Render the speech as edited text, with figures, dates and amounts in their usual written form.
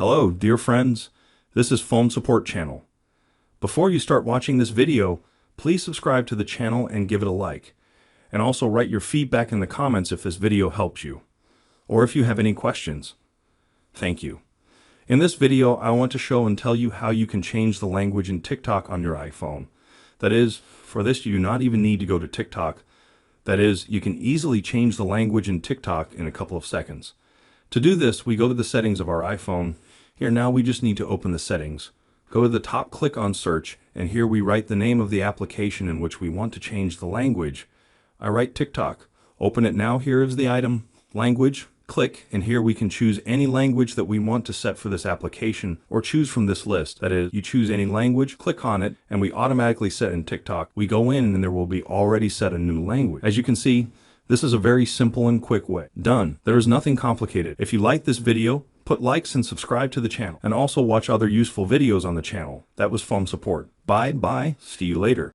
Hello, dear friends. This is Phone Support Channel. Before you start watching this video, please subscribe to the channel and give it a like. And also write your feedback in the comments if this video helps you, or if you have any questions. Thank you. In this video, I want to show and tell you how you can change the language in TikTok on your iPhone. That is, for this you do not even need to go to TikTok. That is, you can easily change the language in TikTok in a couple of seconds. To do this, we go to the settings of our iPhone. Here now we just need to open the settings. Go to the top, click on search, and here we write the name of the application in which we want to change the language. I write TikTok. Open it now. Here is the item, language. Click, and here we can choose any language that we want to set for this application, or choose from this list. That is, you choose any language, click on it, and we automatically set in TikTok. We go in and there will be already set a new language. As you can see, this is a very simple and quick way. Done. There is nothing complicated. If you like this video, put likes and subscribe to the channel, and also watch other useful videos on the channel. That was Phone Support. Bye. See you later.